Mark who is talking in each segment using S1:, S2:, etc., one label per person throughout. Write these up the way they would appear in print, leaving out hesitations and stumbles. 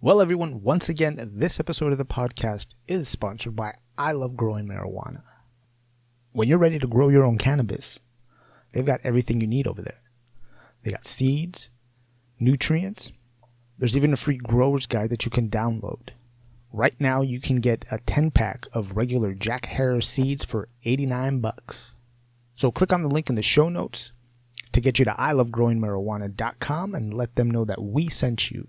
S1: Well, everyone, once again, this episode of the podcast is sponsored by I Love Growing Marijuana. When you're ready to grow your own cannabis, they've got everything you need over there. They got seeds, nutrients. There's even a free grower's guide that you can download. Right now, you can get a 10-pack of regular Jack Harris seeds for $89. So click on the link in the show notes to get you to ilovegrowingmarijuana.com and let them know that we sent you.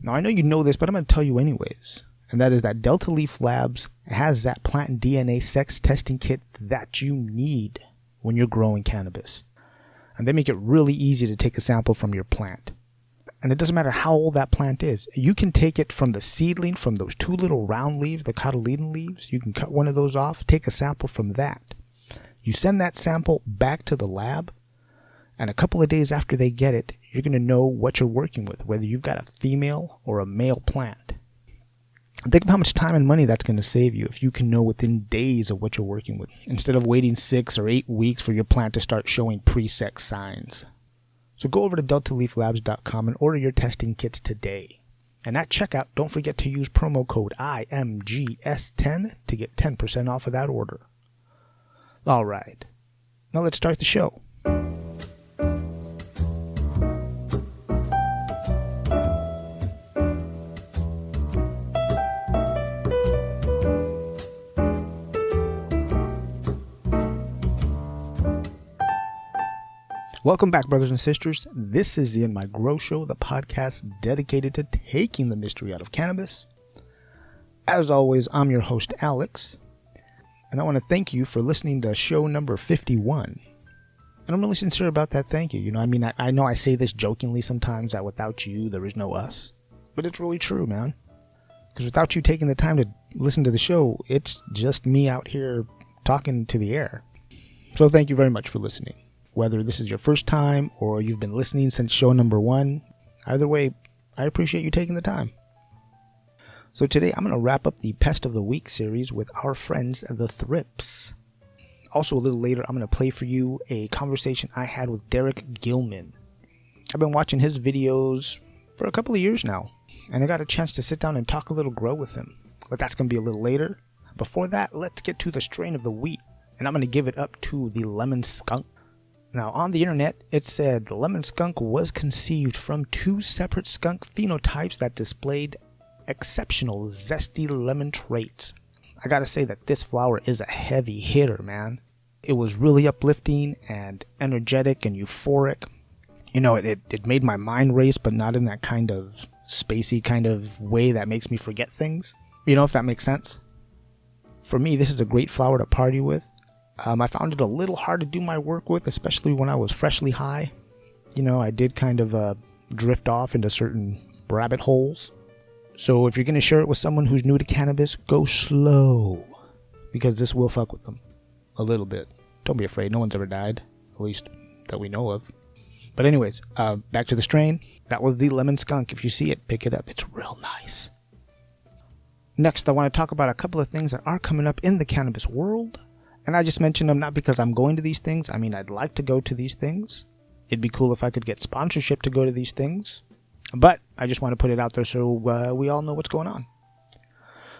S1: Now, I know you know this, but I'm going to tell you anyways. And that is that Delta Leaf Labs has that plant DNA sex testing kit that you need when you're growing cannabis. And they make it really easy to take a sample from your plant. And it doesn't matter how old that plant is. You can take it from the seedling, from those two little round leaves, the cotyledon leaves. You can cut one of those off, take a sample from that. You send that sample back to the lab, and a couple of days after they get it, you're going to know what you're working with, whether you've got a female or a male plant. Think of how much time and money that's going to save you if you can know within days of what you're working with, instead of waiting 6 or 8 weeks for your plant to start showing pre-sex signs. So go over to deltaleaflabs.com and order your testing kits today. And at checkout, don't forget to use promo code IMGS10 to get 10% off of that order. All right, now let's start the show. Welcome back, brothers and sisters. This is the In My Grow Show, the podcast dedicated to taking the mystery out of cannabis. As always, I'm your host, Alex, and I want to thank you for listening to show number 51. And I'm really sincere about that thank you. You know, I know I say this jokingly sometimes, that without you, there is no us. But it's really true, man. Because without you taking the time to listen to the show, it's just me out here talking to the air. So thank you very much for listening. Whether this is your first time or you've been listening since show number 1, either way, I appreciate you taking the time. So today I'm going to wrap up the Pest of the Week series with our friends, the Thrips. Also a little later, I'm going to play for you a conversation I had with Derek Gilman. I've been watching his videos for a couple of years now, and I got a chance to sit down and talk a little grow with him. But that's going to be a little later. Before that, let's get to the strain of the wheat, and I'm going to give it up to the Lemon Skunk. Now, on the internet, it said the lemon skunk was conceived from 2 separate skunk phenotypes that displayed exceptional zesty lemon traits. I gotta say that this flower is a heavy hitter, man. It was really uplifting and energetic and euphoric. You know, it made my mind race, but not in that kind of spacey kind of way that makes me forget things. You know, if that makes sense. For me, this is a great flower to party with. I found it a little hard to do my work with, especially when I was freshly high. You know, I did kind of drift off into certain rabbit holes. So if you're going to share it with someone who's new to cannabis, go slow. Because this will fuck with them. A little bit. Don't be afraid. No one's ever died. At least that we know of. But anyways, back to the strain. That was the Lemon Skunk. If you see it, pick it up. It's real nice. Next, I want to talk about a couple of things that are coming up in the cannabis world. And I just mentioned them not because I'm going to these things. I mean, I'd like to go to these things. It'd be cool if I could get sponsorship to go to these things. But I just want to put it out there so we all know what's going on.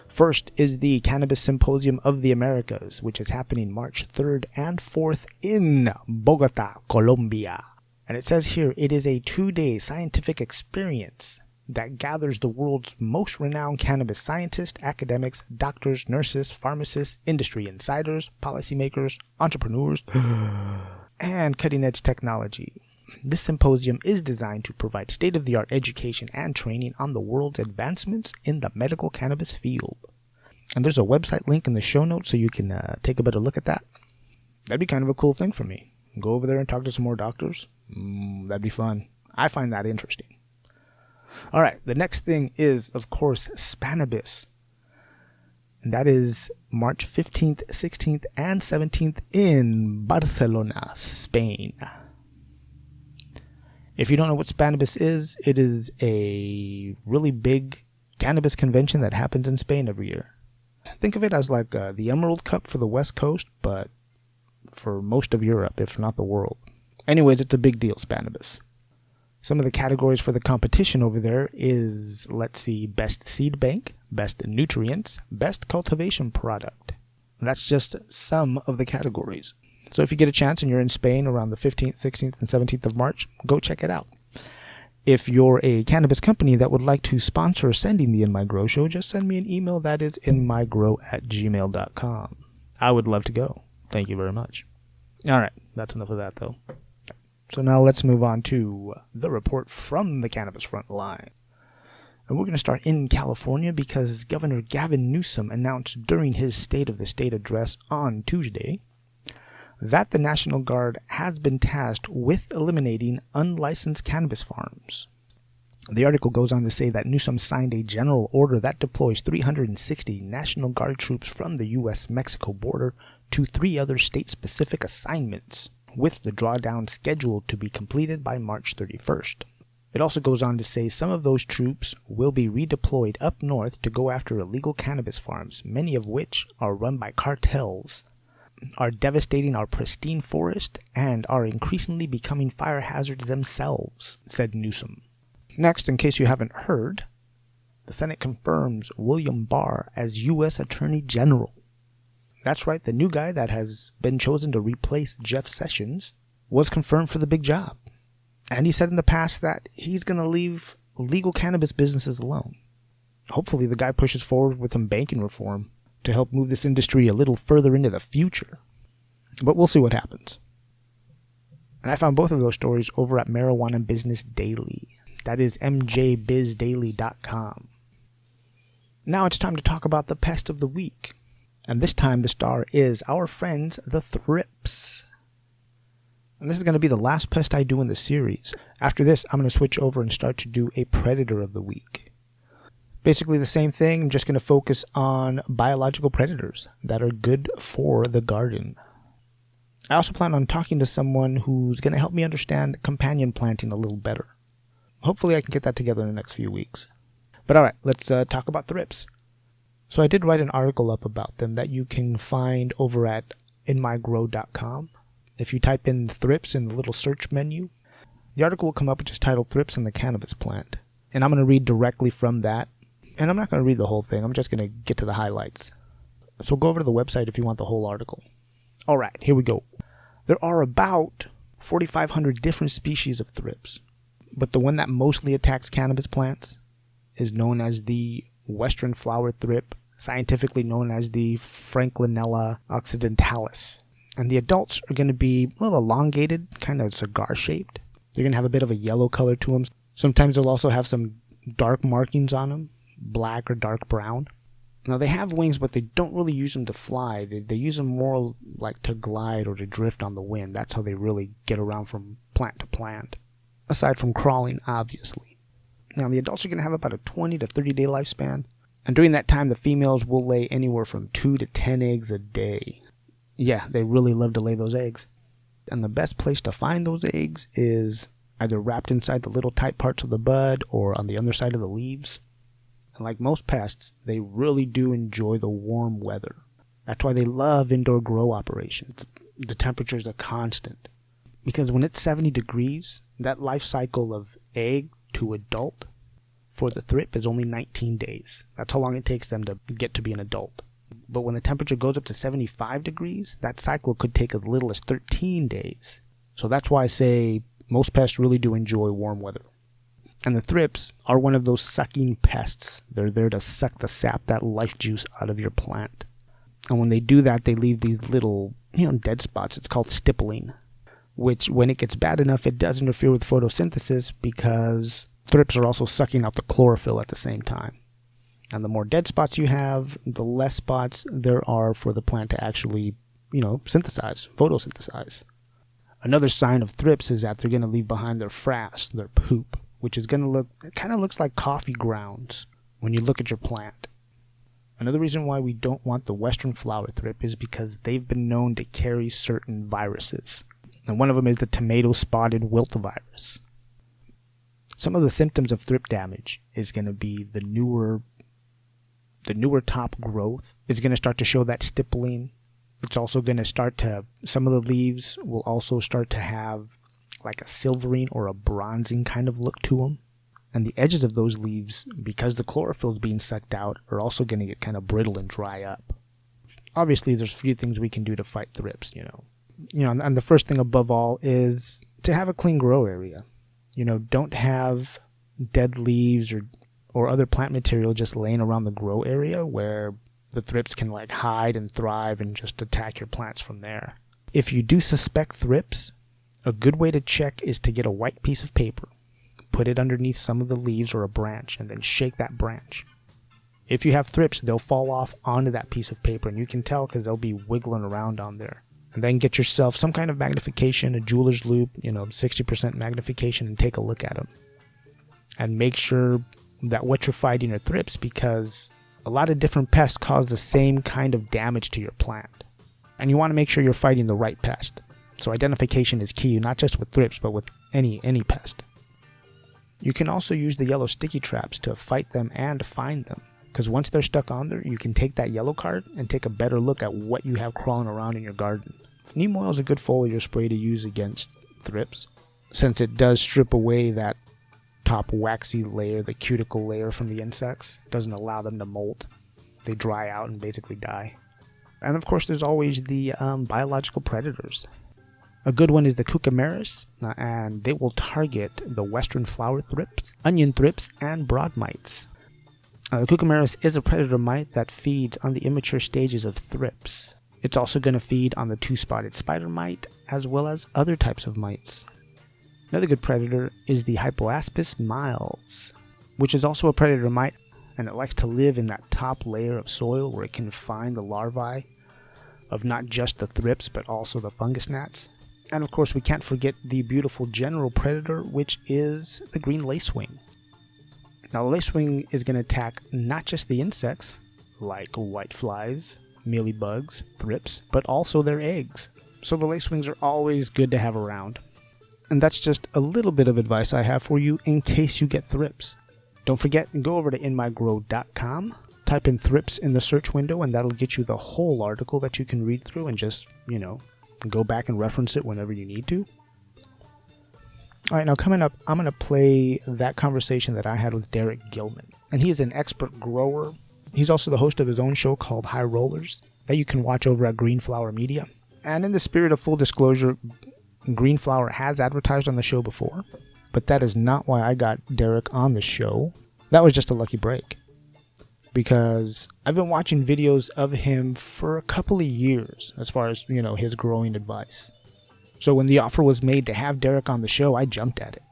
S1: First is the Cannabis Symposium of the Americas, which is happening March 3rd and 4th in Bogota, Colombia. And it says here, it is a 2-day scientific experience that gathers the world's most renowned cannabis scientists, academics, doctors, nurses, pharmacists, industry insiders, policymakers, entrepreneurs, and cutting-edge technology. This symposium is designed to provide state-of-the-art education and training on the world's advancements in the medical cannabis field. And there's a website link in the show notes so you can take a better look at that. That'd be kind of a cool thing for me. Go over there and talk to some more doctors. That'd be fun. I find that interesting. All right, the next thing is, of course, Cannabis. And that is March 15th, 16th, and 17th in Barcelona, Spain. If you don't know what Cannabis is, it is a really big cannabis convention that happens in Spain every year. Think of it as like the Emerald Cup for the West Coast, but for most of Europe, if not the world. Anyways, it's a big deal, Cannabis. Some of the categories for the competition over there is, let's see, best seed bank, best nutrients, best cultivation product. That's just some of the categories. So if you get a chance and you're in Spain around the 15th, 16th, and 17th of March, go check it out. If you're a cannabis company that would like to sponsor sending the In My Grow Show, just send me an email. That is inmygrow@gmail.com. I would love to go. Thank you very much. All right, that's enough of that, though. So now let's move on to the report from the cannabis front line. And we're going to start in California because Governor Gavin Newsom announced during his State of the State address on Tuesday that the National Guard has been tasked with eliminating unlicensed cannabis farms. The article goes on to say that Newsom signed a general order that deploys 360 National Guard troops from the U.S.-Mexico border to 3 other state-specific assignments, with the drawdown scheduled to be completed by March 31st. It also goes on to say some of those troops will be redeployed up north to go after illegal cannabis farms, many of which are run by cartels, are devastating our pristine forest, and are increasingly becoming fire hazards themselves, said Newsom. Next, in case you haven't heard, the Senate confirms William Barr as U.S. Attorney General. That's right, the new guy that has been chosen to replace Jeff Sessions was confirmed for the big job. And he said in the past that he's going to leave legal cannabis businesses alone. Hopefully the guy pushes forward with some banking reform to help move this industry a little further into the future. But we'll see what happens. And I found both of those stories over at Marijuana Business Daily. That is mjbizdaily.com. Now it's time to talk about the pest of the week. And this time the star is our friends, the thrips. And this is going to be the last pest I do in the series. After this, I'm going to switch over and start to do a predator of the week. Basically the same thing, I'm just going to focus on biological predators that are good for the garden. I also plan on talking to someone who's going to help me understand companion planting a little better. Hopefully I can get that together in the next few weeks. But alright, let's talk about thrips. So I did write an article up about them that you can find over at inmygrow.com. If you type in thrips in the little search menu, the article will come up which is titled Thrips in the Cannabis Plant. And I'm going to read directly from that. And I'm not going to read the whole thing, I'm just going to get to the highlights. So go over to the website if you want the whole article. Alright, here we go. There are about 4,500 different species of thrips. But the one that mostly attacks cannabis plants is known as the Western flower thrip, scientifically known as the Franklinella occidentalis. And the adults are going to be a little elongated, kind of cigar-shaped. They're going to have a bit of a yellow color to them. Sometimes they'll also have some dark markings on them, black or dark brown. Now they have wings, but they don't really use them to fly. They use them more like to glide or to drift on the wind. That's how they really get around from plant to plant. Aside from crawling, obviously. Now the adults are going to have about a 20 to 30 day lifespan. And during that time, the females will lay anywhere from 2 to 10 eggs a day. Yeah, they really love to lay those eggs. And the best place to find those eggs is either wrapped inside the little tight parts of the bud or on the underside of the leaves. And like most pests, they really do enjoy the warm weather. That's why they love indoor grow operations. The temperatures are constant. Because when it's 70 degrees, that life cycle of egg to adult for the thrip is only 19 days. That's how long it takes them to get to be an adult. But when the temperature goes up to 75 degrees, that cycle could take as little as 13 days. So that's why I say most pests really do enjoy warm weather. And the thrips are one of those sucking pests. They're there to suck the sap, that life juice out of your plant. And when they do that, they leave these little, dead spots. It's called stippling, which when it gets bad enough, it does interfere with photosynthesis because thrips are also sucking out the chlorophyll at the same time. And the more dead spots you have, the less spots there are for the plant to actually, photosynthesize. Another sign of thrips is that they're going to leave behind their frass, their poop, which is going to look, it kind of looks like coffee grounds when you look at your plant. Another reason why we don't want the Western flower thrip is because they've been known to carry certain viruses. And one of them is the tomato spotted wilt virus. Some of the symptoms of thrip damage is going to be the newer top growth is going to start to show that stippling. It's also going to some of the leaves will also start to have like a silvering or a bronzing kind of look to them. And the edges of those leaves, because the chlorophyll is being sucked out, are also going to get kind of brittle and dry up. Obviously, there's a few things we can do to fight thrips, and the first thing above all is to have a clean grow area. Don't have dead leaves or other plant material just laying around the grow area where the thrips can like hide and thrive and just attack your plants from there. If you do suspect thrips, a good way to check is to get a white piece of paper, put it underneath some of the leaves or a branch, and then shake that branch. If you have thrips, they'll fall off onto that piece of paper, and you can tell because they'll be wiggling around on there. And then get yourself some kind of magnification, a jeweler's loupe, 60% magnification, and take a look at them. And make sure that what you're fighting are thrips, because a lot of different pests cause the same kind of damage to your plant. And you want to make sure you're fighting the right pest. So identification is key, not just with thrips, but with any pest. You can also use the yellow sticky traps to fight them and find them. Because once they're stuck on there, you can take that yellow card and take a better look at what you have crawling around in your garden. Neem oil is a good foliar spray to use against thrips, since it does strip away that top waxy layer, the cuticle layer from the insects. It doesn't allow them to molt. They dry out and basically die. And of course, there's always the biological predators. A good one is the cucamaris, and they will target the western flower thrips, onion thrips, and broad mites. The cucamaris is a predator mite that feeds on the immature stages of thrips. It's also going to feed on the two-spotted spider mite, as well as other types of mites. Another good predator is the Hypoaspis miles, which is also a predator mite, and it likes to live in that top layer of soil where it can find the larvae of not just the thrips, but also the fungus gnats. And of course, we can't forget the beautiful general predator, which is the green lacewing. Now, the lacewing is going to attack not just the insects, like whiteflies, mealybugs, thrips, but also their eggs. So the lacewings are always good to have around. And that's just a little bit of advice I have for you in case you get thrips. Don't forget, go over to inmygrow.com, type in thrips in the search window, and that'll get you the whole article that you can read through and just, go back and reference it whenever you need to. All right, now coming up, I'm going to play that conversation that I had with Derek Gilman. And he is an expert grower. He's also the host of his own show called High Rollers that you can watch over at Green Flower Media. And in the spirit of full disclosure, Green Flower has advertised on the show before, but that is not why I got Derek on the show. That was just a lucky break, because I've been watching videos of him for a couple of years as far as, his growing advice. So when the offer was made to have Derek on the show, I jumped at it.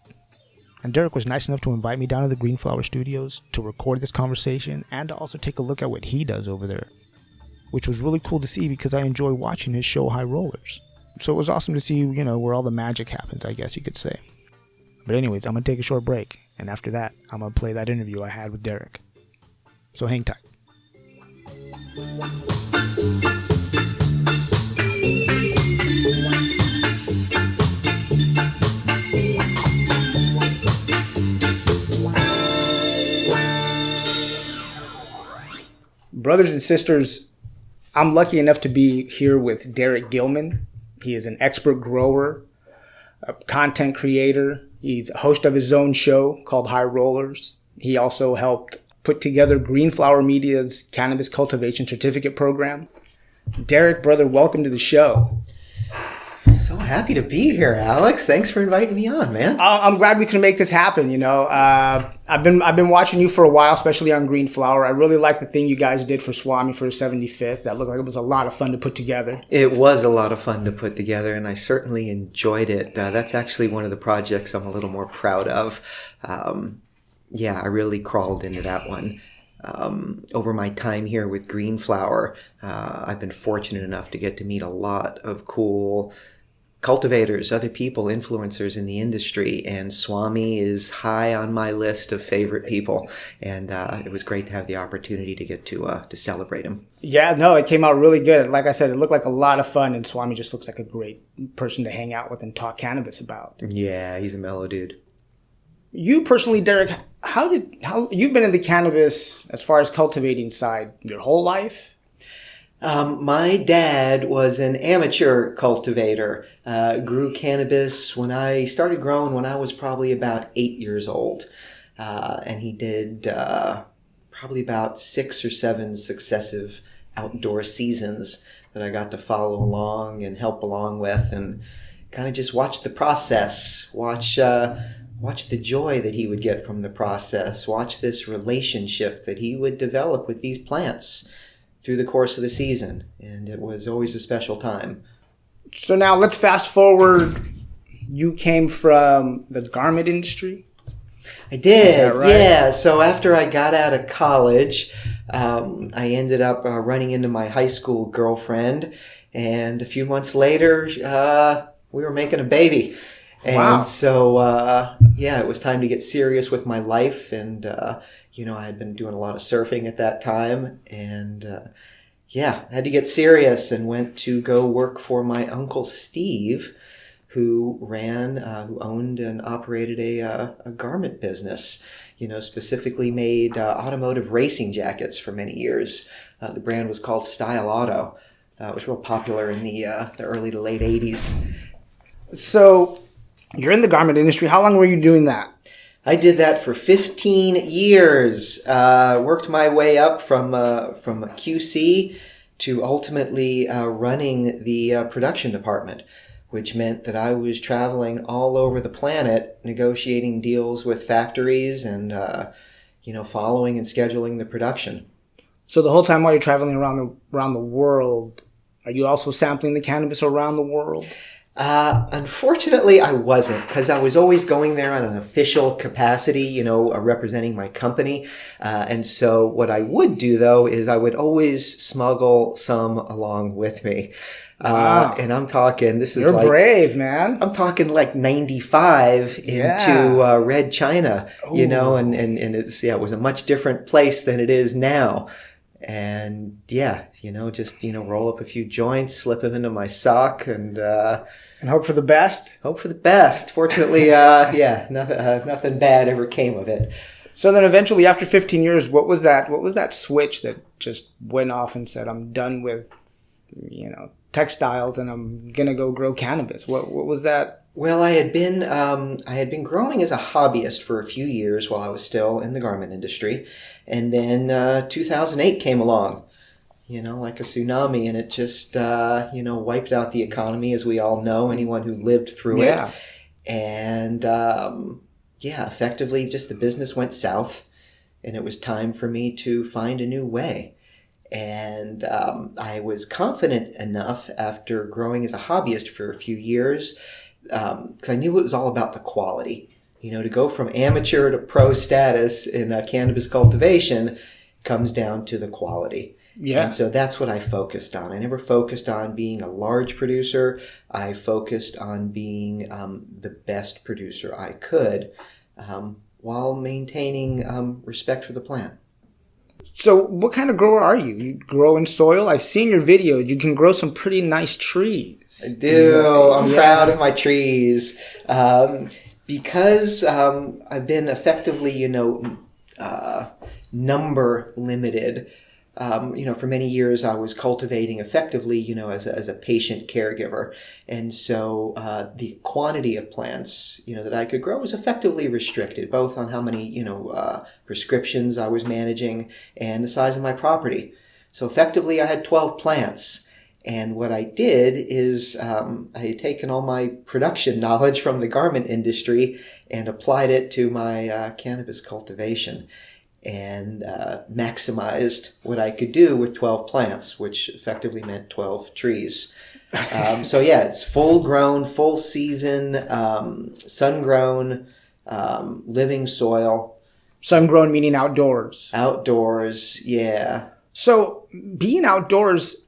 S1: And Derek was nice enough to invite me down to the Green Flower Studios to record this conversation and to also take a look at what he does over there, which was really cool to see because I enjoy watching his show High Rollers. So it was awesome to see, where all the magic happens, I guess you could say. But anyways, I'm going to take a short break, and after that, I'm going to play that interview I had with Derek. So hang tight. Brothers and sisters, I'm lucky enough to be here with Derek Gilman. He is an expert grower, a content creator. He's a host of his own show called High Rollers. He also helped put together Green Flower Media's Cannabis Cultivation Certificate Program. Derek, brother, welcome to the show.
S2: So happy to be here, Alex. Thanks for inviting me on, man.
S1: I'm glad we could make this happen. I've been watching you for a while, especially on Green Flower. I really like the thing you guys did for Swami for his 75th. That looked like it was a lot of fun to put together.
S2: It was a lot of fun to put together, and I certainly enjoyed it. That's actually one of the projects I'm a little more proud of. I really crawled into that one. Over my time here with Green Flower, I've been fortunate enough to get to meet a lot of cool cultivators, other people, influencers in the industry, and Swami is high on my list of favorite people, and it was great to have the opportunity to get to celebrate him.
S1: Yeah, no, it came out really good. Like I said, it looked like a lot of fun, and Swami just looks like a great person to hang out with and talk cannabis about.
S2: Yeah, he's a mellow dude.
S1: You personally, Derek, how you've been in the cannabis as far as cultivating side your whole life?
S2: My dad was an amateur cultivator, grew cannabis when I started growing when I was probably about 8 years old. And he did probably about 6 or 7 successive outdoor seasons that I got to follow along and help along with, and kind of just watch the process, watch the joy that he would get from the process, watch this relationship that he would develop with these plants through the course of the season. And it was always a special time.
S1: So now let's fast forward. You came from the garment industry?
S2: I did,
S1: Is that right?
S2: yeah. So after I got out of college, I ended up running into my high school girlfriend. And a few months later, we were making a baby. And
S1: Wow.
S2: so, it was time to get serious with my life. And, I had been doing a lot of surfing at that time. And, had to get serious and went to go work for my uncle Steve, who owned and operated a garment business, specifically made automotive racing jackets for many years. The brand was called Style Auto. It was real popular in the early to late 80s.
S1: So you're in the garment industry. How long were you doing that?
S2: I did that for 15 years. Worked my way up from a QC to ultimately running the production department, which meant that I was traveling all over the planet, negotiating deals with factories and, following and scheduling the production.
S1: So the whole time while you're traveling around the world, are you also sampling the cannabis around the world?
S2: Unfortunately, I wasn't, because I was always going there on an official capacity, representing my company. And so what I would do, though, is I would always smuggle some along with me.
S1: Wow.
S2: And I'm talking,
S1: You're brave, man.
S2: I'm talking like 95 into Red China,
S1: Ooh.
S2: and it was a much different place than it is now. And roll up a few joints, slip them into my sock, and
S1: hope for the best.
S2: Hope for the best. Fortunately, nothing bad ever came of it.
S1: So then eventually, after 15 years, what was that switch that just went off and said, I'm done with, textiles and I'm going to go grow cannabis? What was that?
S2: Well, I had been growing as a hobbyist for a few years while I was still in the garment industry. And then 2008 came along, like a tsunami, and it just, wiped out the economy, as we all know, anyone who lived through it. And, effectively just the business went south, and it was time for me to find a new way. And I was confident enough after growing as a hobbyist for a few years, because I knew it was all about the quality. To go from amateur to pro status in cannabis cultivation comes down to the quality.
S1: Yeah.
S2: And so that's what I focused on. I never focused on being a large producer. I focused on being the best producer I could, while maintaining respect for the plant.
S1: So what kind of grower are you? You grow in soil? I've seen your videos. You can grow some pretty nice trees.
S2: I do. I'm proud of my trees. Because I've been effectively, number limited. For many years I was cultivating effectively, as a patient caregiver. And so the quantity of plants, that I could grow was effectively restricted, both on how many, prescriptions I was managing and the size of my property. So effectively I had 12 plants. And what I did is I had taken all my production knowledge from the garment industry and applied it to my cannabis cultivation, and maximized what I could do with 12 plants, which effectively meant 12 trees. It's full grown, full season, sun grown, living soil.
S1: Sun grown meaning outdoors.
S2: Outdoors, yeah.
S1: So being outdoors,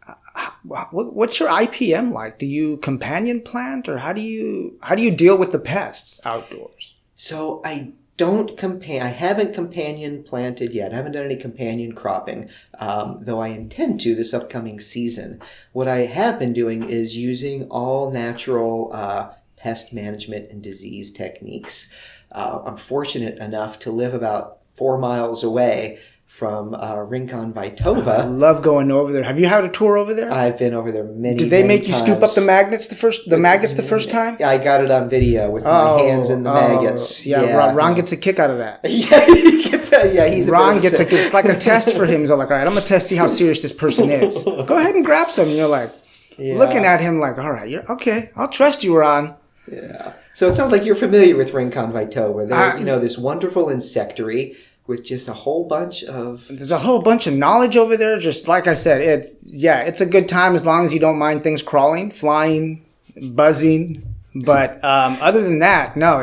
S1: what's your IPM like? Do you companion plant, or how do you deal with the pests outdoors?
S2: So I haven't companion planted yet. I haven't done any companion cropping, though I intend to this upcoming season. What I have been doing is using all natural pest management and disease techniques. I'm fortunate enough to live about 4 miles away from Rincon
S1: I
S2: Vitova.
S1: love going over there. Have you had a tour over there?
S2: I've been over there many.
S1: Did they
S2: many
S1: make you
S2: times.
S1: scoop up the maggots the first time?
S2: I got it on video with my hands in the maggots.
S1: Yeah, Ron gets a kick out of that.
S2: Yeah, he gets he's
S1: Ron gets a kick. It's like a test for him. He's all like, all right, I'm going to test see how serious this person is. Go ahead and grab some. And you're like, looking at him like, all right, you're okay. I'll trust you, Ron.
S2: Yeah. So it sounds like you're familiar with Rincon Vitova. They're, this wonderful insectary with just a whole bunch of...
S1: There's a whole bunch of knowledge over there. Just like I said, it's a good time as long as you don't mind things crawling, flying, buzzing. But other than that, no,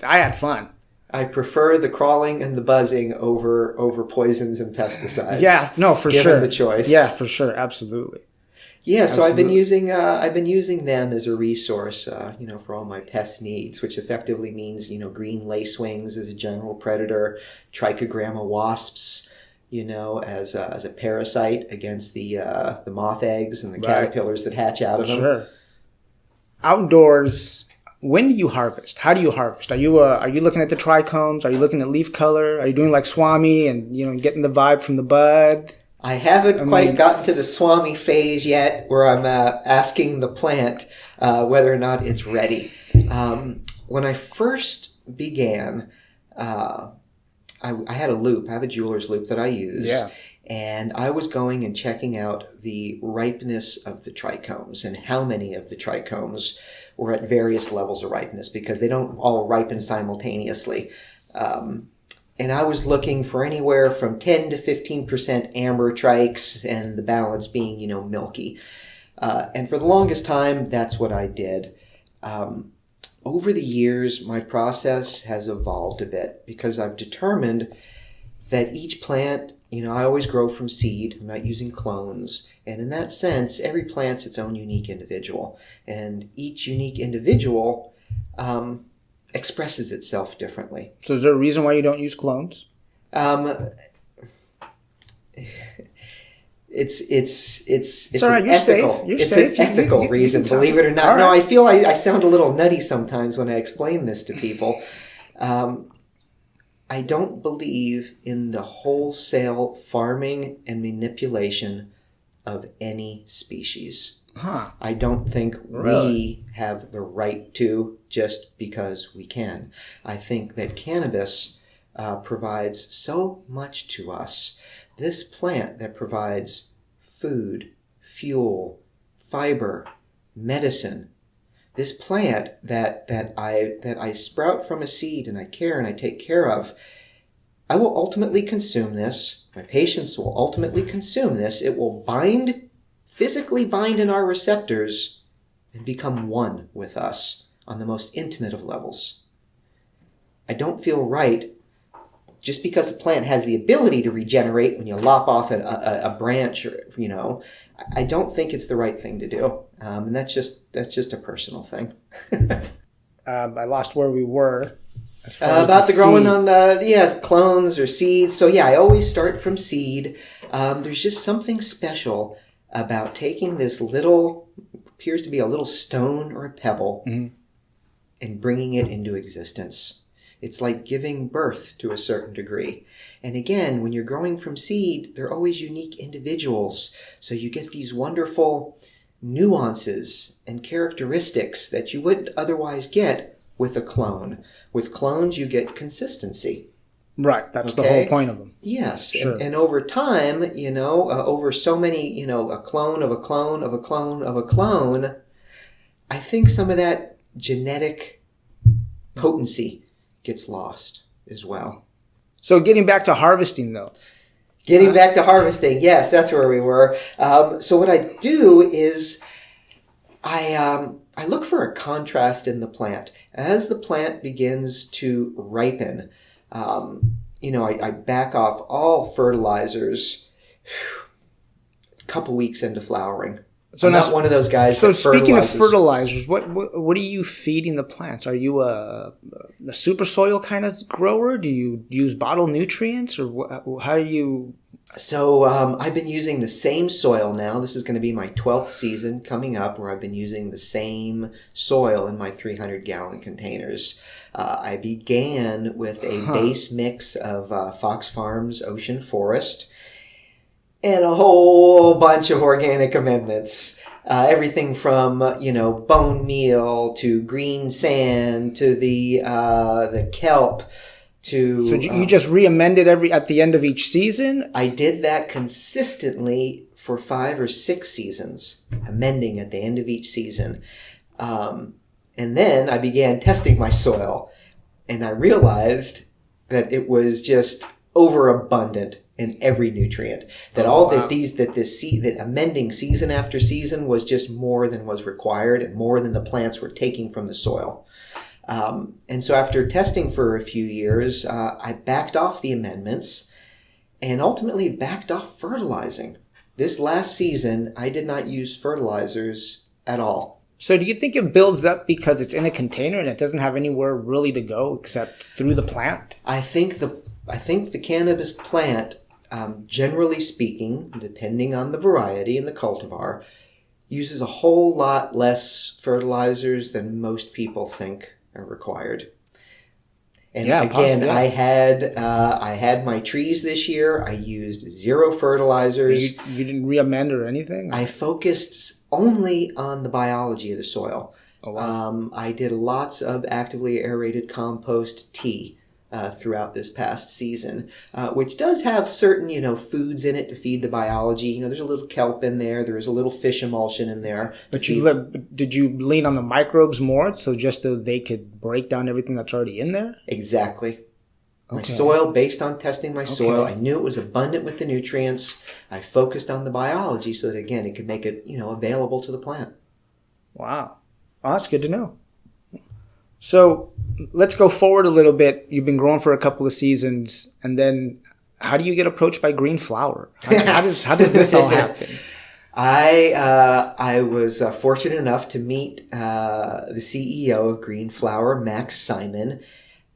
S1: I had fun.
S2: I prefer the crawling and the buzzing over poisons and pesticides.
S1: Yeah, no, for sure.
S2: Given the choice.
S1: Yeah, for sure. Absolutely.
S2: Yeah, so I've been using them as a resource, for all my pest needs, which effectively means, green lacewings as a general predator, trichogramma wasps, as a parasite against the moth eggs and the caterpillars that hatch out of them. Sure.
S1: Outdoors, when do you harvest? How do you harvest? Are you looking at the trichomes? Are you looking at leaf color? Are you doing like Swami and getting the vibe from the bud?
S2: I haven't quite gotten to the Swami phase yet, where I'm asking the plant whether or not it's ready. When I first began, I had a loop. I have a jeweler's loop that I use.
S1: Yeah.
S2: And I was going and checking out the ripeness of the trichomes and how many of the trichomes were at various levels of ripeness, because they don't all ripen simultaneously. And I was looking for anywhere from 10 to 15% amber trikes, and the balance being, milky. And for the longest time, that's what I did. Over the years, my process has evolved a bit, because I've determined that each plant, I always grow from seed. I'm not using clones. And in that sense, every plant's its own unique individual. And each unique individual expresses itself differently.
S1: So is there a reason why you don't use clones?
S2: It's
S1: all right.
S2: You're ethical.
S1: It's
S2: an ethical reason, believe it or not.
S1: Right.
S2: No, I feel I sound a little nutty sometimes when I explain this to people. I don't believe in the wholesale farming and manipulation of any species.
S1: Huh.
S2: I don't think we have the right to, just because we can. I think that cannabis provides so much to us. This plant that provides food, fuel, fiber, medicine. This plant that I sprout from a seed and I care and I take care of, I will ultimately consume this. My patients will ultimately consume this. It will physically bind in our receptors and become one with us on the most intimate of levels. I don't feel right just because a plant has the ability to regenerate when you lop off a branch, or, I don't think it's the right thing to do. And that's just a personal thing.
S1: I lost where we were. As far
S2: as about the growing
S1: seed.
S2: On the clones or seeds. So I always start from seed. There's just something special about taking this little, appears to be a little stone or a pebble, and bringing it into existence. It's like giving birth to a certain degree. And again, when you're growing from seed, they're always unique individuals. So you get these wonderful nuances and characteristics that you wouldn't otherwise get with a clone. With clones, you get consistency.
S1: Right, that's the whole point of them.
S2: Yes,
S1: sure.
S2: And over time, over so many, a clone of a clone of a clone of a clone, I think some of that genetic potency gets lost as well.
S1: So getting back to harvesting, though.
S2: Getting back to harvesting, yes, that's where we were. So what I do is I look for a contrast in the plant. As the plant begins to ripen, I back off all fertilizers a couple weeks into flowering. So I'm not one of those guys.
S1: So speaking of fertilizers, what are you feeding the plants? Are you a super soil kind of grower? Do you use bottled nutrients, or how do you
S2: So I've been using the same soil now. This is going to be my 12th season coming up where I've been using the same soil in my 300-gallon containers. I began with a base mix of Fox Farms Ocean Forest and a whole bunch of organic amendments. Everything from, bone meal to green sand to the kelp.
S1: So you just re-amended at the end of each season?
S2: I did that consistently for 5 or 6 seasons, amending at the end of each season. And then I began testing my soil, and I realized that it was just overabundant in every nutrient. That that amending season after season was just more than was required and more than the plants were taking from the soil. And so after testing for a few years, I backed off the amendments and ultimately backed off fertilizing. This last season, I did not use fertilizers at all.
S1: So do you think it builds up because it's in a container and it doesn't have anywhere really to go except through the plant?
S2: I think the cannabis plant, generally speaking, depending on the variety and the cultivar, uses a whole lot less fertilizers than most people think are required. And again, possibly. I had my trees this year. I used 0 fertilizers.
S1: You didn't re-amend or anything?
S2: I focused only on the biology of the soil.
S1: Oh, wow.
S2: I did lots of actively aerated compost tea throughout this past season, which does have certain, foods in it to feed the biology. There's a little kelp in there. There is a little fish emulsion in there.
S1: But did you lean on the microbes more so just so they could break down everything that's already in there?
S2: Exactly.
S1: Okay.
S2: My soil, based on testing my soil, I knew it was abundant with the nutrients. I focused on the biology so that, again, it could make it, available to the plant.
S1: Wow. Oh, that's good to know. So let's go forward a little bit. You've been growing for a couple of seasons, and then how do you get approached by Green Flower? How does this all happen?
S2: I was fortunate enough to meet the CEO of Green Flower, Max Simon,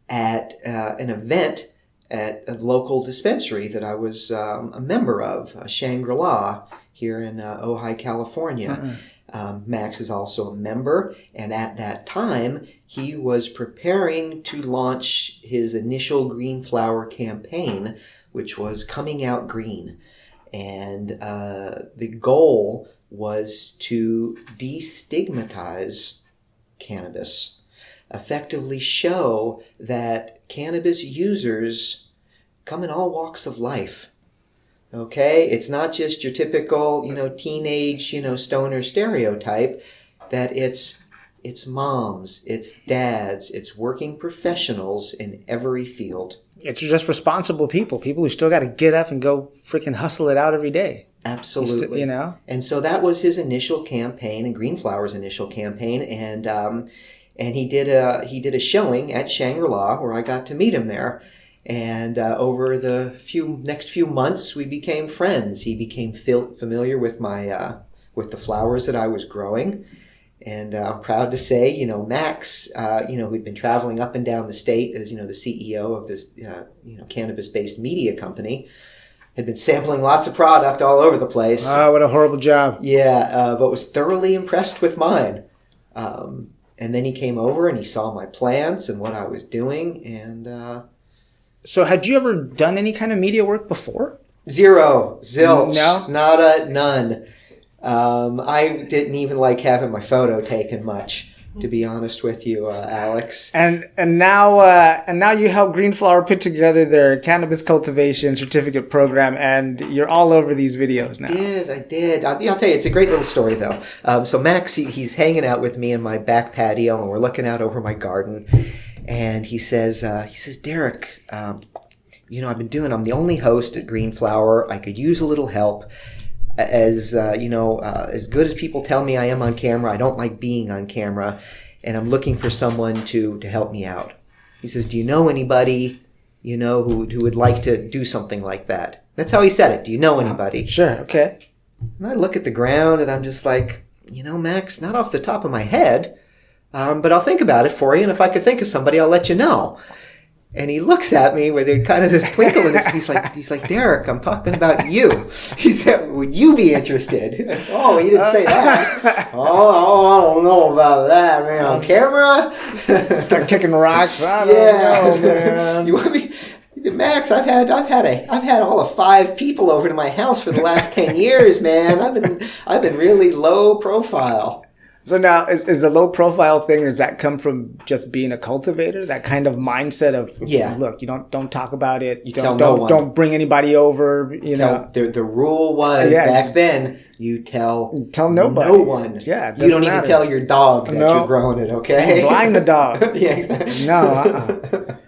S2: at an event at a local dispensary that I was a member of, Shangri-La, here in Ojai, California. Max is also a member, and at that time, he was preparing to launch his initial Green Flower campaign, which was Coming Out Green. And the goal was to destigmatize cannabis, effectively show that cannabis users come in all walks of life. Okay, it's not just your typical, teenage, stoner stereotype. That it's moms, it's dads, it's working professionals in every field.
S1: It's just responsible people who still got to get up and go freaking hustle it out every day.
S2: Absolutely, And so that was his initial campaign, and Green Flower's initial campaign, and he did a showing at Shangri-La where I got to meet him there. And over the next few months, we became friends. He became familiar with with the flowers that I was growing, and I'm proud to say, Max, who'd been traveling up and down the state as the CEO of this cannabis-based media company, had been sampling lots of product all over the place.
S1: Oh, what a horrible job!
S2: Yeah, but was thoroughly impressed with mine. And then he came over and he saw my plants and what I was doing, and.
S1: So had you ever done any kind of media work before?
S2: 0. Zilch.
S1: No?
S2: Nada. None. I didn't even like having my photo taken much, to be honest with you, Alex.
S1: And now you help Green Flower put together their cannabis cultivation certificate program, and you're all over these videos now.
S2: I did. I'll tell you, it's a great little story, though. So Max, he's hanging out with me in my back patio, and we're looking out over my garden. And he says, Derek, I'm the only host at Green Flower. I could use a little help. As good as people tell me I am on camera, I don't like being on camera, and I'm looking for someone to help me out. He says, do you know anybody, who would like to do something like that? That's how he said it. Do you know anybody?
S1: Sure, okay.
S2: And I look at the ground, and I'm just like, Max, not off the top of my head. But I'll think about it for you, and if I could think of somebody, I'll let you know. And he looks at me with a kind of this twinkle in his. He's like, Derek, I'm talking about you. He said, would you be interested? I said, oh, he didn't say that. Oh, I don't know about that, man. On camera?
S1: Start kicking rocks. I don't know, man.
S2: You want me? Max, I've had all of 5 people over to my house for the last 10 years, man. I've been really low profile.
S1: So now, is the low profile thing, does that come from just being a cultivator? That kind of mindset of, look, you don't talk about it. You don't bring anybody over. You know,
S2: the rule was back then. You tell
S1: nobody.
S2: No one.
S1: Yeah,
S2: you don't even tell your dog that you're growing it. Okay,
S1: blind the dog.
S2: Yeah, exactly.
S1: No.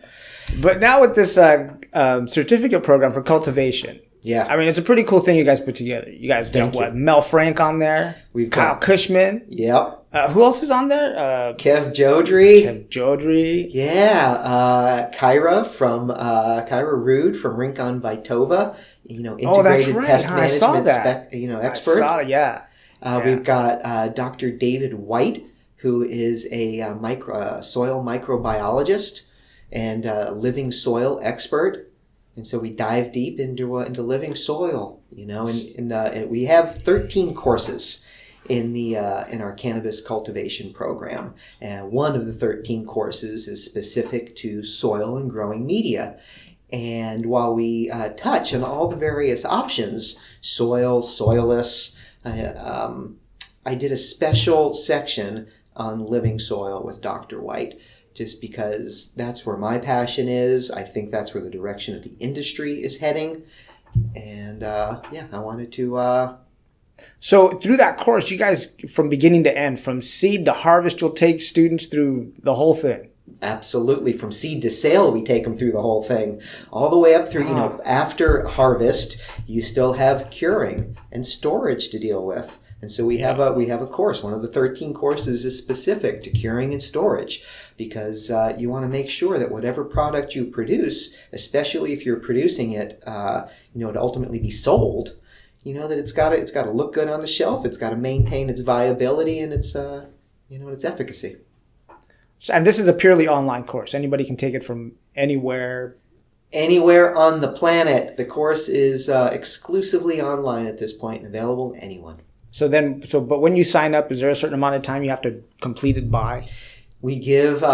S1: But now with this certificate program for cultivation.
S2: Yeah.
S1: I mean, it's a pretty cool thing you guys put together. You guys got what? Mel Frank on there.
S2: We've
S1: Kyle Cushman.
S2: Yep.
S1: Who else is on there?
S2: Kev Jodry.
S1: Yeah.
S2: Kyra from Kyra Rude from Rincon Vitova. Integrated
S1: that's right.
S2: pest
S1: I saw
S2: management
S1: that.
S2: Expert.
S1: I saw it, yeah.
S2: We've got Dr. David Wiht, who is a soil microbiologist and living soil expert. And so we dive deep into living soil, and we have 13 courses in our cannabis cultivation program. And one of the 13 courses is specific to soil and growing media. And while we touch on all the various options, soil, soilless, I did a special section on living soil with Dr. Wiht. Just because that's where my passion is. I think that's where the direction of the industry is heading. And I wanted to...
S1: So through that course, you guys, from beginning to end, from seed to harvest, you'll take students through the whole thing?
S2: Absolutely. From seed to sale, we take them through the whole thing. All the way up through, after harvest, you still have curing and storage to deal with. And so we have a course. One of the 13 courses is specific to curing and storage, because you want to make sure that whatever product you produce, especially if you're producing it, to ultimately be sold, that it's got to look good on the shelf. It's got to maintain its viability and its its efficacy.
S1: And this is a purely online course. Anybody can take it from anywhere.
S2: Anywhere on the planet. The course is exclusively online at this point and available to anyone.
S1: But when you sign up, is there a certain amount of time you have to complete it by?
S2: We give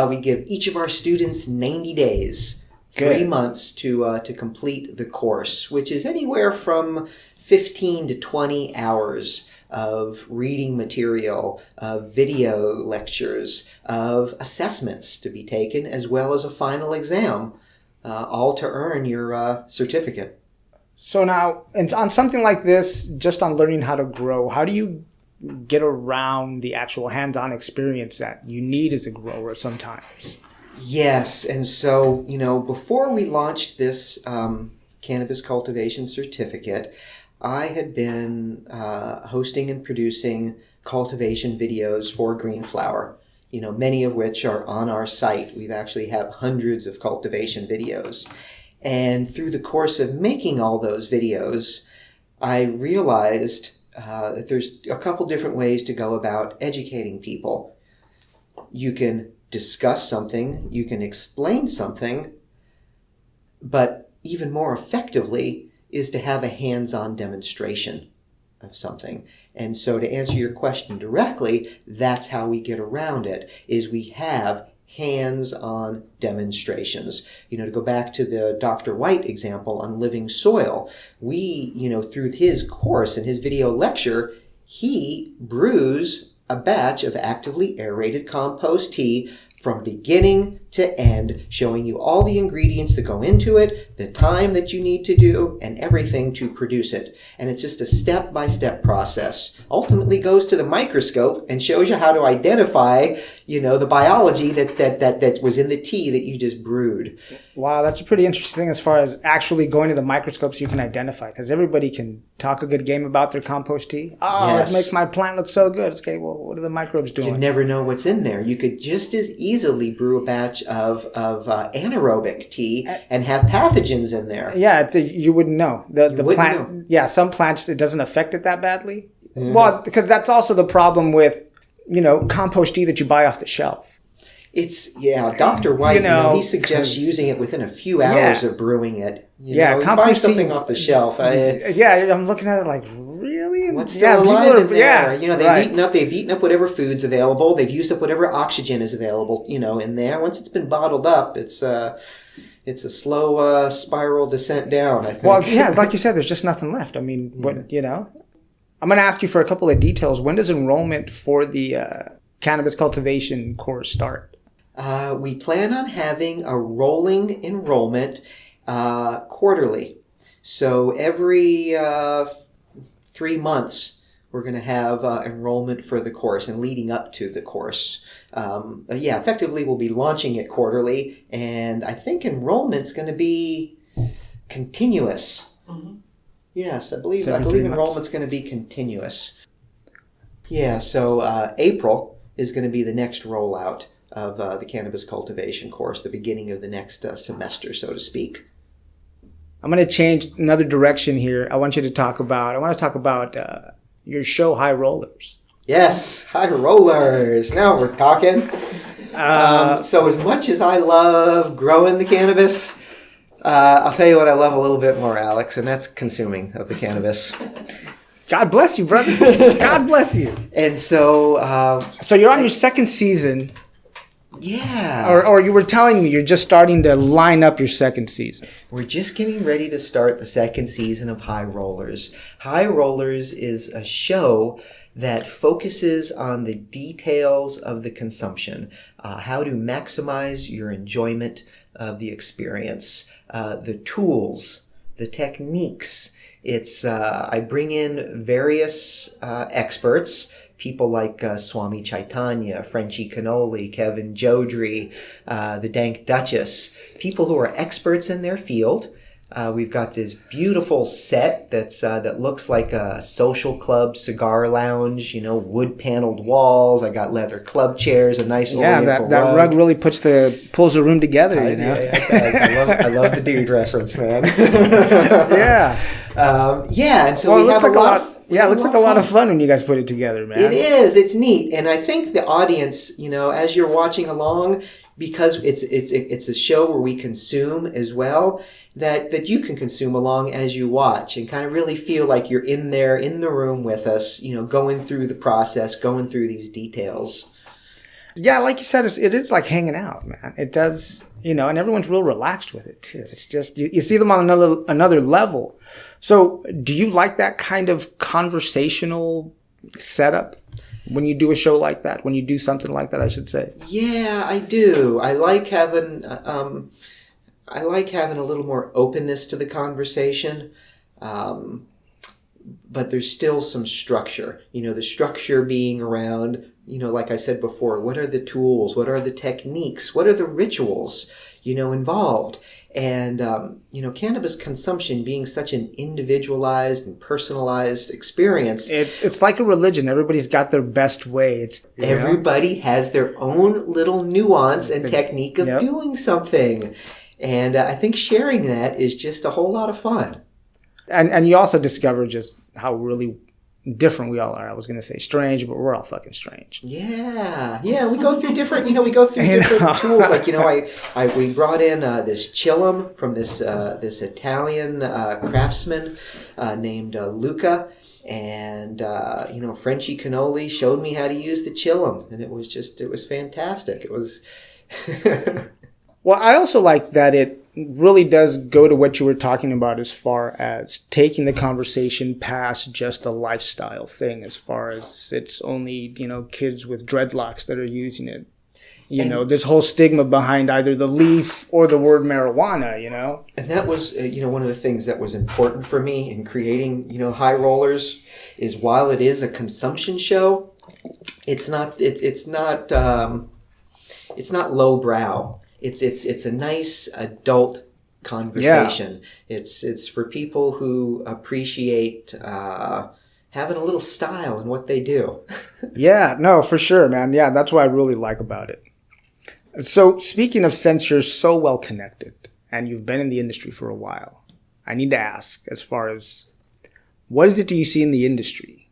S2: each of our students 90 days, 3 months to complete the course, which is anywhere from 15 to 20 hours of reading material, of video lectures, of assessments to be taken, as well as a final exam, all to earn your certificate.
S1: So now, and on something like this, just on learning how to grow, how do you get around the actual hands-on experience that you need as a grower sometimes?
S2: Yes, and so, before we launched this cannabis cultivation certificate, I had been hosting and producing cultivation videos for Green Flower, many of which are on our site. We've actually have hundreds of cultivation videos. And through the course of making all those videos, I realized that there's a couple different ways to go about educating people. You can discuss something, you can explain something, but even more effectively is to have a hands-on demonstration of something. And so to answer your question directly, that's how we get around it, is we have hands-on demonstrations. To go back to the Dr. Wiht example on living soil, we, through his course and his video lecture, he brews a batch of actively aerated compost tea from beginning to end, showing you all the ingredients that go into it, the time that you need to do, and everything to produce it. And it's just a step-by-step process. Ultimately goes to the microscope and shows you how to identify, the biology that was in the tea that you just brewed.
S1: Wow, that's a pretty interesting thing as far as actually going to the microscope so you can identify, because everybody can talk a good game about their compost tea. Yes. It makes my plant look so good. Okay, well, what are the microbes doing?
S2: You never know what's in there. You could just as easily brew a batch of anaerobic tea and have pathogens in there.
S1: Yeah, you wouldn't know. The plant. Know. Yeah, some plants, it doesn't affect it that badly. Mm-hmm. Well, because that's also the problem with, compost tea that you buy off the shelf.
S2: Dr. White, he suggests using it within a few hours of brewing it. Buy something off the shelf.
S1: I'm looking at it like, really?
S2: What's still alive in there? They've eaten up whatever food's available. They've used up whatever oxygen is available, in there. Once it's been bottled up, it's a slow spiral descent down, I think.
S1: Well, yeah, like you said, there's just nothing left. I mean, I'm going to ask you for a couple of details. When does enrollment for the cannabis cultivation course start?
S2: We plan on having a rolling enrollment quarterly. So every 3 months, we're going to have enrollment for the course and leading up to the course. Effectively, we'll be launching it quarterly, and I think enrollment's going to be continuous. Mm-hmm. Yes, I believe enrollment's going to be continuous. Yeah, so April is going to be the next rollout of the cannabis cultivation course, the beginning of the next semester, so to speak.
S1: I'm going to change another direction here. I want to talk about your show, High Rollers.
S2: Yes, High Rollers. Now we're talking. So as much as I love growing the cannabis, I'll tell you what I love a little bit more, Alex, and that's consuming of the cannabis.
S1: God bless you, brother. God bless you.
S2: And so...
S1: so you're on your second season.
S2: Yeah.
S1: Or you were telling me you're just starting to line up your second season.
S2: We're just getting ready to start the second season of High Rollers. High Rollers is a show that focuses on the details of the consumption, how to maximize your enjoyment of the experience, the tools, the techniques. I bring in various experts, people like Swami Chaitanya, Frenchie Cannoli, Kevin Jodrey, the Dank Duchess, people who are experts in their field. We've got this beautiful set that looks like a social club cigar lounge, wood paneled walls. I got leather club chairs, a nice oriental
S1: that rug really pulls the room together.
S2: Yeah, it does. I love the dude reference, man.
S1: Yeah.
S2: And so we have a lot.
S1: It looks like a lot of fun when you guys put it together, man.
S2: It is. It's neat, and I think the audience, as you're watching along, because it's a show where we consume as well, that you can consume along as you watch and kind of really feel like you're in there in the room with us, going through the process, going through these details.
S1: Yeah, like you said, it is like hanging out, man. It does, and everyone's real relaxed with it too. It's just you see them on another level. So, do you like that kind of conversational setup when you do a show like that? When you do something like that, I should say.
S2: Yeah, I do. I like having a little more openness to the conversation. But there's still some structure. The structure being around, like I said before, what are the tools? What are the techniques? What are the rituals, involved? And, cannabis consumption being such an individualized and personalized experience.
S1: It's like a religion. Everybody's got their best way.
S2: Everybody has their own little nuance and technique of doing something. And I think sharing that is just a whole lot of fun.
S1: And you also discover just how really different we all are. I was going to say strange, but we're all fucking strange.
S2: Yeah. We go through different, different tools. Like, we brought in this chillum from this Italian craftsman named Luca. And, Frenchie Cannoli showed me how to use the chillum. And it was fantastic. It was...
S1: Well, I also like that it really does go to what you were talking about as far as taking the conversation past just a lifestyle thing, as far as it's only, kids with dreadlocks that are using it. There's whole stigma behind either the leaf or the word marijuana,
S2: And that was, one of the things that was important for me in creating, High Rollers is while it is a consumption show, it's not lowbrow. It's a nice adult conversation. Yeah. It's for people who appreciate having a little style in what they do.
S1: Yeah, no, for sure, man. Yeah, that's what I really like about it. So speaking of, since you're so well connected and you've been in the industry for a while, I need to ask, as far as what is it do you see in the industry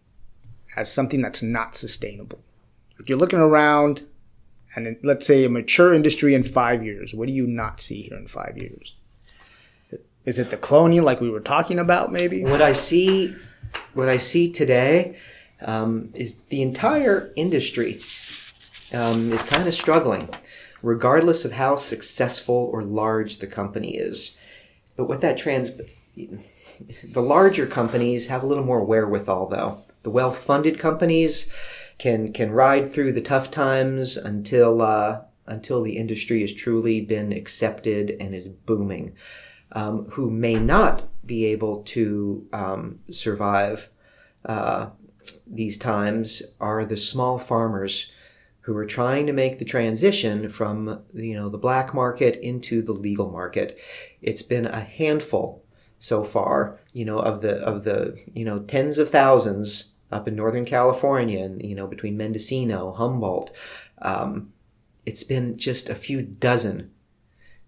S1: as something that's not sustainable? You're looking around and let's say a mature industry in 5 years, what do you not see here in 5 years? Is it the cloning like we were talking about maybe?
S2: What I see today is the entire industry is kind of struggling, regardless of how successful or large the company is. But what that the larger companies have a little more wherewithal, though. The well-funded companies can ride through the tough times until the industry has truly been accepted and is booming. Who may not be able to survive these times are the small farmers who are trying to make the transition from the black market into the legal market. It's been a handful so far, of the tens of thousands up in Northern California and between Mendocino, Humboldt. It's been just a few dozen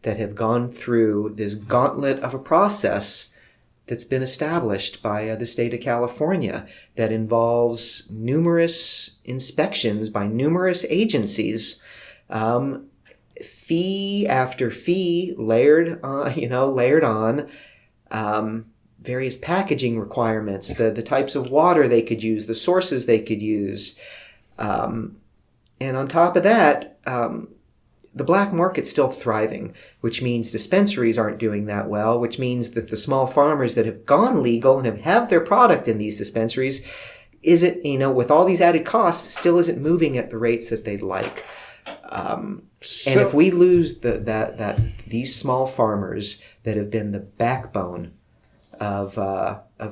S2: that have gone through this gauntlet of a process that's been established by the state of California that involves numerous inspections by numerous agencies, fee after fee layered on, various packaging requirements, the types of water they could use, the sources they could use, and on top of that, the black market's still thriving, which means dispensaries aren't doing that well, which means that the small farmers that have gone legal and have their product in these dispensaries isn't, with all these added costs, still isn't moving at the rates that they'd like. And if we lose these small farmers that have been the backbone of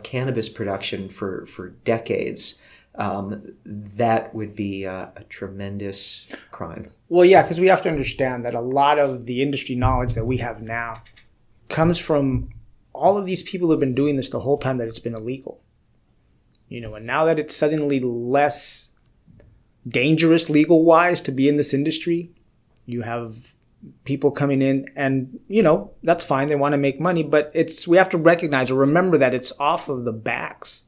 S2: cannabis production for decades, that would be a tremendous crime.
S1: Well, yeah, because we have to understand that a lot of the industry knowledge that we have now comes from all of these people who have been doing this the whole time that it's been illegal. And now that it's suddenly less dangerous legal-wise to be in this industry, you have people coming in and, that's fine. They want to make money, but we have to recognize or remember that it's off of the backs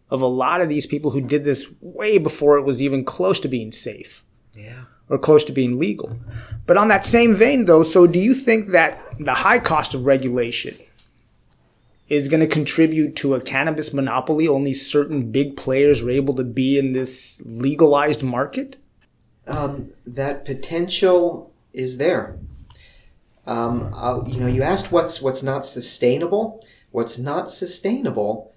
S1: of a lot of these people who did this way before it was even close to being safe.
S2: Yeah.
S1: Or close to being legal. But on that same vein, though, so do you think that the high cost of regulation is going to contribute to a cannabis monopoly? Only certain big players are able to be in this legalized market?
S2: That potential is there. You asked what's not sustainable. What's not sustainable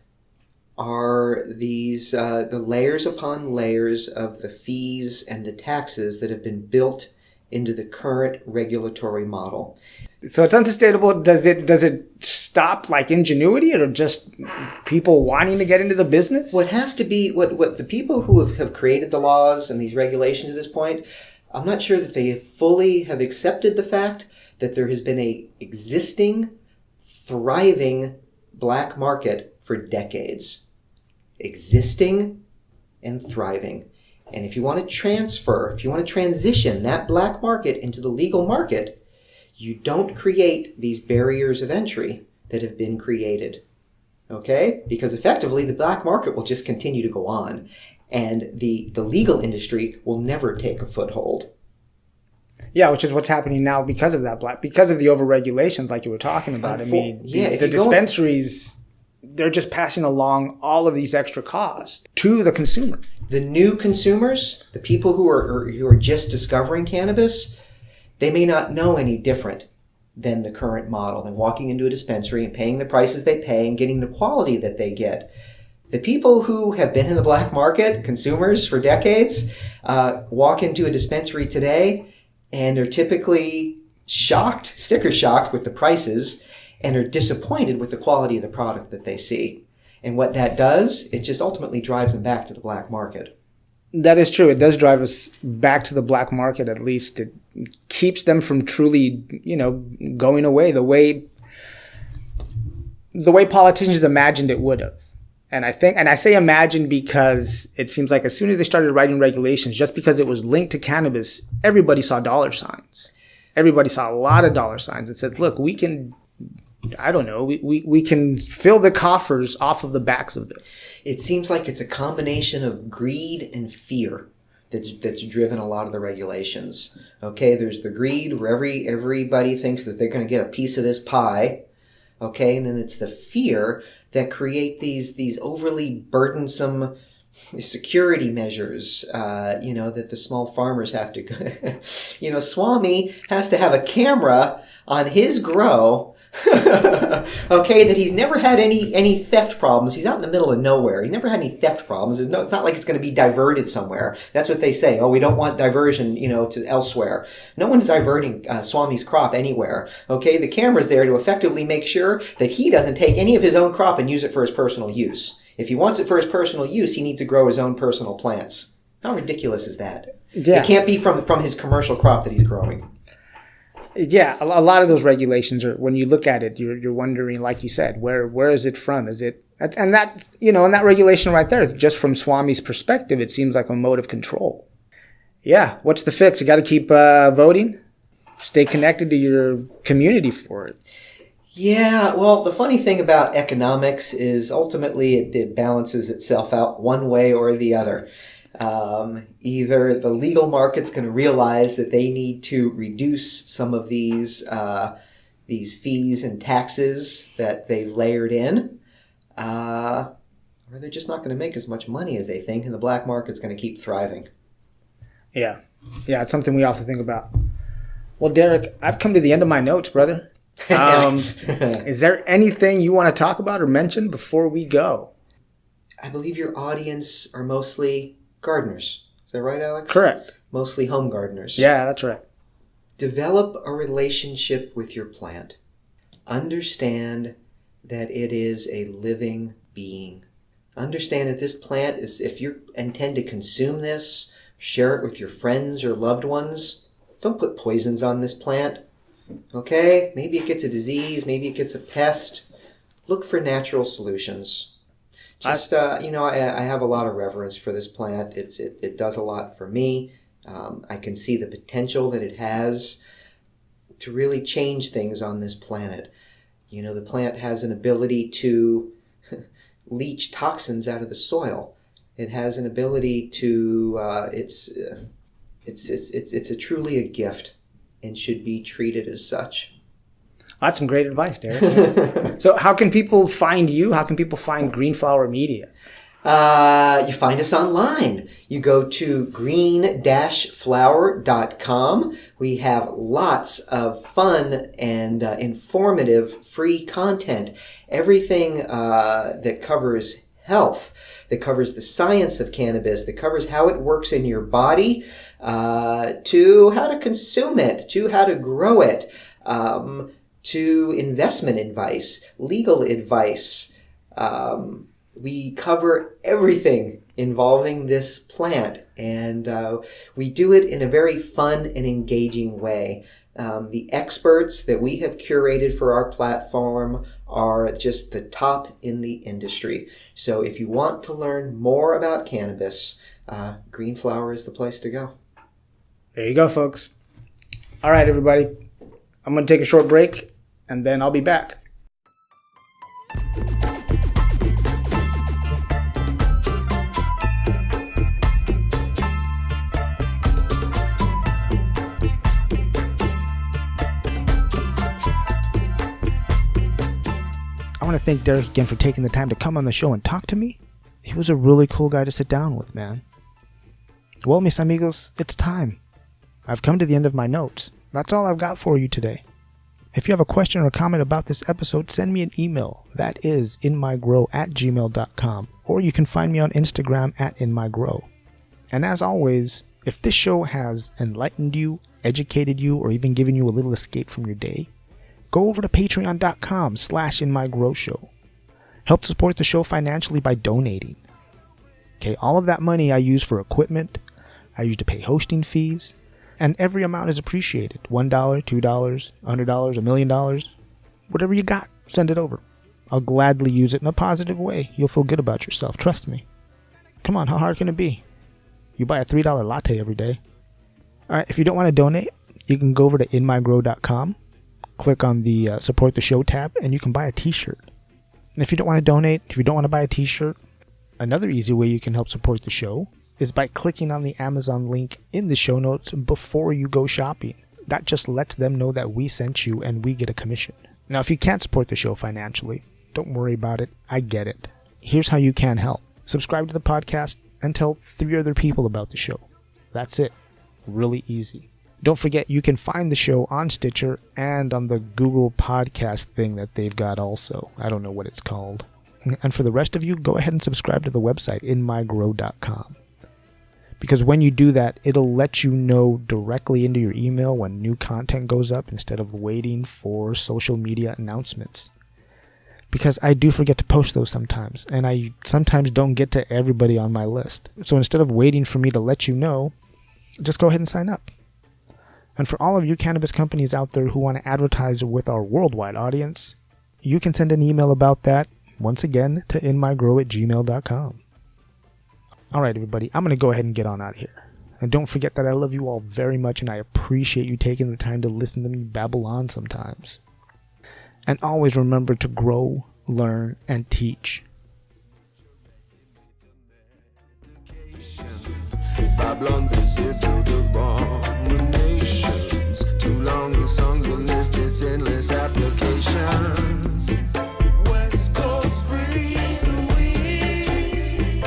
S2: are these the layers upon layers of the fees and the taxes that have been built into the current regulatory model.
S1: So it's unsustainable. Does it stop like ingenuity or just people wanting to get into the business?
S2: What has to be what the people who have created the laws and these regulations at this point, I'm not sure that they fully have accepted the fact that there has been a existing, thriving black market for decades. Existing and thriving. And if you want to transition that black market into the legal market, you don't create these barriers of entry that have been created. Okay? Because effectively the black market will just continue to go on and the legal industry will never take a foothold.
S1: Yeah, which is what's happening now because of because of the overregulations like you were talking about. The dispensaries, they're just passing along all of these extra costs to the consumer.
S2: The new consumers, the people who are just discovering cannabis, they may not know any different than the current model, than walking into a dispensary and paying the prices they pay and getting the quality that they get. The people who have been in the black market, consumers for decades, walk into a dispensary today and are typically sticker shocked with the prices, and are disappointed with the quality of the product that they see. And what that does, it just ultimately drives them back to the black market.
S1: That is true. It does drive us back to the black market, at least. It keeps them from truly, going away the way politicians imagined it would have. And I say imagined because it seems like as soon as they started writing regulations, just because it was linked to cannabis, everybody saw dollar signs. Everybody saw a lot of dollar signs and said, look, we can fill the coffers off of the backs of this.
S2: It seems like it's a combination of greed and fear that's driven a lot of the regulations. Okay, there's the greed where everybody thinks that they're going to get a piece of this pie. Okay, and then it's the fear that create these overly burdensome security measures, that the small farmers have to, Swami has to have a camera on his grow, okay, that he's never had any theft problems. He's out in the middle of nowhere. He never had any theft problems. It's not like it's going to be diverted somewhere. That's what they say. Oh, we don't want diversion, to elsewhere. No one's diverting Swami's crop anywhere. Okay, the camera's there to effectively make sure that he doesn't take any of his own crop and use it for his personal use. If he wants it for his personal use, he needs to grow his own personal plants. How ridiculous is that?
S1: Yeah.
S2: It can't be from his commercial crop that he's growing.
S1: Yeah, a lot of those regulations are, when you look at it, you're wondering, like you said, where is it from? Is it, and that, and that regulation right there, just from Swami's perspective, it seems like a mode of control. Yeah, what's the fix? You got to keep voting, stay connected to your community for it.
S2: Yeah, well, the funny thing about economics is ultimately it balances itself out one way or the other. Either the legal market's going to realize that they need to reduce some of these fees and taxes that they've layered in, or they're just not going to make as much money as they think, and the black market's going to keep thriving.
S1: Yeah, it's something we have to think about. Well, Derek, I've come to the end of my notes, brother. Is there anything you want to talk about or mention before we go?
S2: I believe your audience are mostly gardeners. Is that right, Alex?
S1: Correct.
S2: Mostly home gardeners.
S1: Yeah, that's right.
S2: Develop a relationship with your plant. Understand that it is a living being. Understand that this plant is, if you intend to consume this, share it with your friends or loved ones, don't put poisons on this plant. Okay? Maybe it gets a disease, maybe it gets a pest. Look for natural solutions. Just, I have a lot of reverence for this plant. It does a lot for me. I can see the potential that it has to really change things on this planet. The plant has an ability to leach toxins out of the soil. It has an ability to, it's truly a gift and should be treated as such.
S1: That's some great advice, Derek. So how can people find you? How can people find Green Flower Media?
S2: You find us online. You go to green-flower.com. We have lots of fun and informative free content. Everything that covers health, that covers the science of cannabis, that covers how it works in your body, to how to consume it, to how to grow it, to investment advice, legal advice. We cover everything involving this plant, and we do it in a very fun and engaging way. The experts that we have curated for our platform are just the top in the industry. So if you want to learn more about cannabis, Green Flower is the place to go.
S1: There you go, folks. All right, everybody. I'm going to take a short break, and then I'll be back. I want to thank Derek again for taking the time to come on the show and talk to me. He was a really cool guy to sit down with, man. Well, mis amigos, it's time. I've come to the end of my notes. That's all I've got for you today. If you have a question or comment about this episode, send me an email. That is inmygrow@gmail.com. Or you can find me on Instagram @inmygrow. And as always, if this show has enlightened you, educated you, or even given you a little escape from your day, go over to patreon.com/inmygrowshow. Help support the show financially by donating. Okay, all of that money I use for equipment, I use to pay hosting fees, and every amount is appreciated. $1, $2, $100, $1 million. Whatever you got, send it over. I'll gladly use it in a positive way. You'll feel good about yourself, trust me. Come on, how hard can it be? You buy a $3 latte every day. Alright, if you don't want to donate, you can go over to inmygrow.com, click on the support the show tab, and you can buy a t-shirt. And if you don't want to donate, if you don't want to buy a t-shirt, another easy way you can help support the show is by clicking on the Amazon link in the show notes before you go shopping. That just lets them know that we sent you and we get a commission. Now, if you can't support the show financially, don't worry about it. I get it. Here's how you can help. Subscribe to the podcast and tell 3 other people about the show. That's it. Really easy. Don't forget, you can find the show on Stitcher and on the Google podcast thing that they've got also. I don't know what it's called. And for the rest of you, go ahead and subscribe to the website, inmygrow.com. Because when you do that, it'll let you know directly into your email when new content goes up instead of waiting for social media announcements. Because I do forget to post those sometimes, and I sometimes don't get to everybody on my list. So instead of waiting for me to let you know, just go ahead and sign up. And for all of you cannabis companies out there who want to advertise with our worldwide audience, you can send an email about that, once again, to inmygrow@gmail.com. All right, everybody, I'm going to go ahead and get on out of here. And don't forget that I love you all very much, and I appreciate you taking the time to listen to me babble on sometimes. And always remember to grow, learn, and teach.
S3: Babylon busy build abominations. Too long the song, the list is endless applications. West Coast free the weed.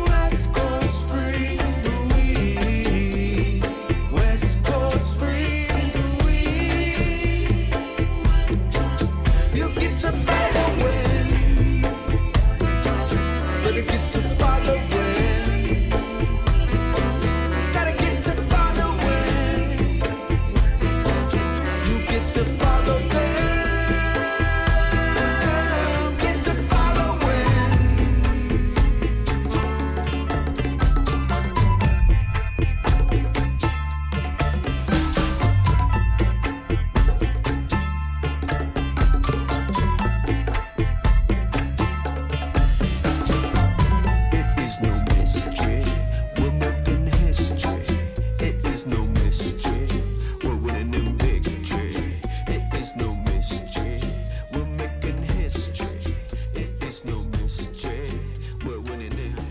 S3: West Coast free the weed. West Coast free the weed. You get to following, better get to following. We're winning it.